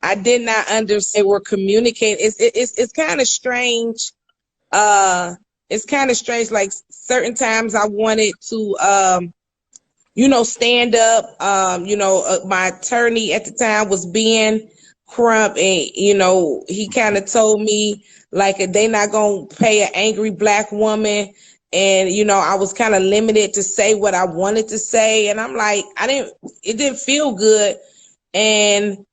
I did not understand. We're communicating. It's kind of strange. It's kind of strange. Like certain times I wanted to stand up. My attorney at the time was being Crump, and he kind of told me like they not gonna pay an angry black woman, and I was kind of limited to say what I wanted to say, and I'm like, it didn't feel good, and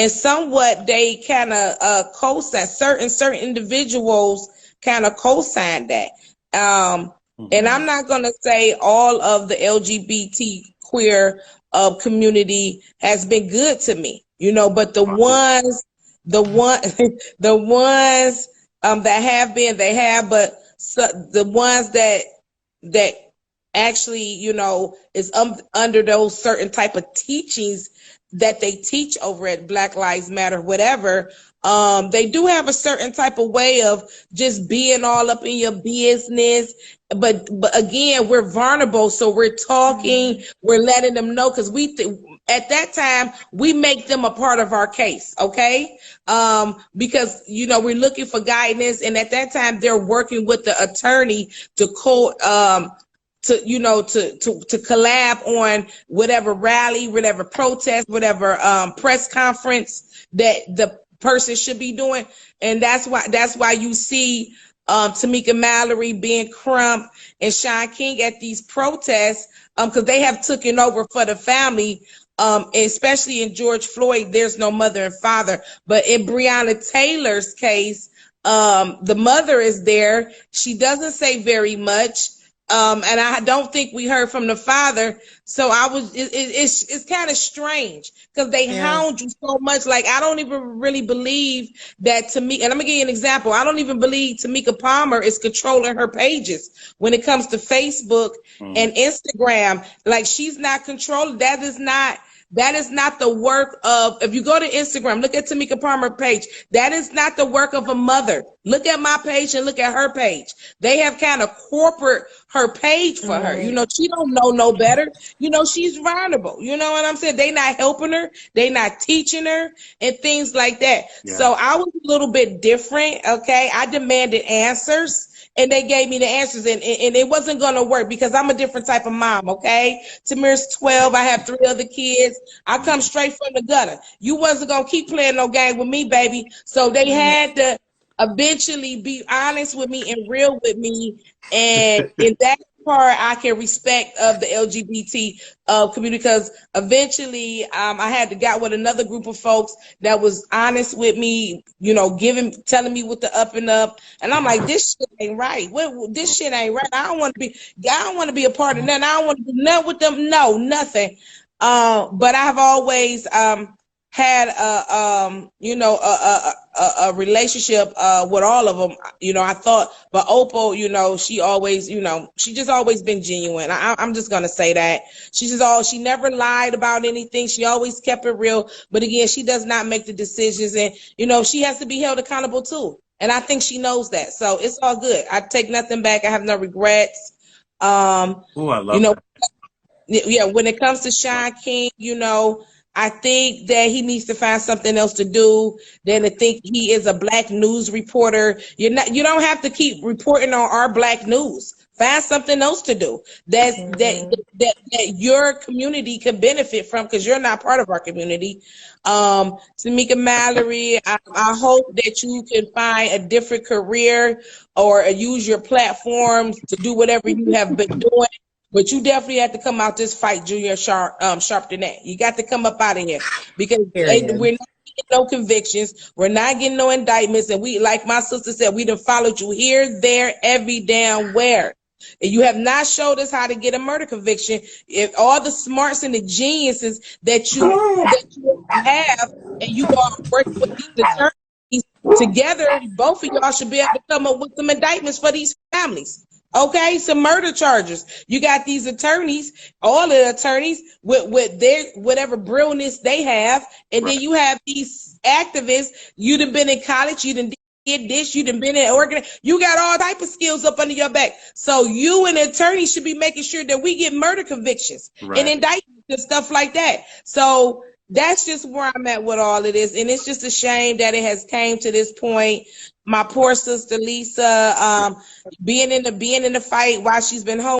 somewhat they kind of co-signed, certain individuals kind of co-signed that. And I'm not going to say all of the LGBT queer community has been good to me, but the ones the ones that have been, they have, but the ones that actually, is under those certain type of teachings that they teach over at Black Lives Matter, whatever, they do have a certain type of way of just being all up in your business. But again, we're vulnerable, so we're talking, we're letting them know, because at that time we make them a part of our case, okay? Because we're looking for guidance, and at that time they're working with the attorney to to collab on whatever rally, whatever protest, whatever press conference that the person should be doing. And that's why you see Tamika Mallory being Crump and Sean King at these protests, because they have taken over for the family. Especially in George Floyd, there's no mother and father, but in Breonna Taylor's case, the mother is there. She doesn't say very much. And I don't think we heard from the father. So it's kind of strange because they hound you so much. Like, I don't even really believe that Tamika, and I'm gonna give you an example. I don't even believe Tamika Palmer is controlling her pages when it comes to Facebook and Instagram. Like, she's not controlling. That is not the work of, if you go to Instagram, look at Tamika Palmer page. That is not the work of a mother. Look at my page and look at her page. They have kind of corporate her page for her. She don't know no better. She's vulnerable. You know what I'm saying? They not helping her. They not teaching her and things like that. Yeah. So I was a little bit different. Okay. I demanded answers. And they gave me the answers, and it wasn't going to work because I'm a different type of mom, okay? Tamir's 12. I have 3 other kids. I come straight from the gutter. You wasn't going to keep playing no game with me, baby. So they had to eventually be honest with me and real with me. And in that part, I can respect of the LGBT community, because eventually I had to get with another group of folks that was honest with me, telling me what the up and up. And I'm like, this shit ain't right. This shit ain't right. I don't want to be a part of that. I don't want to do nothing with them. No, nothing. But I've always had a relationship with all of them. I thought, but Opal, she always, she just always been genuine. I'm just gonna say that she never lied about anything. She always kept it real. But again, she does not make the decisions, and she has to be held accountable too. And I think she knows that. So it's all good. I take nothing back. I have no regrets. I love that. Yeah, when it comes to Sean King, I think that he needs to find something else to do than to think he is a black news reporter. You don't have to keep reporting on our black news. Find something else to do that your community can benefit from, because you're not part of our community. Tamika Mallory, I hope that you can find a different career or use your platform to do whatever you have been doing. But you definitely have to come out this fight, Junior Sharpton. You got to come up out of here, because we're not getting no convictions. We're not getting no indictments. And we, like my sister said, we done followed you here, there, every damn where. And you have not showed us how to get a murder conviction. If all the smarts and the geniuses that you have, and you are working with these attorneys together, both of y'all should be able to come up with some indictments for these families. Okay, some murder charges. You got these attorneys, all the attorneys with their whatever brilliance they have, and then you have these activists. You done been in college, you done did this, you done been in organ. You got all type of skills up under your back. So you and the attorney should be making sure that we get murder convictions and indictments and stuff like that. So that's just where I'm at with all of this, and it's just a shame that it has came to this point. My poor sister Lisa, being in the fight while she's been home.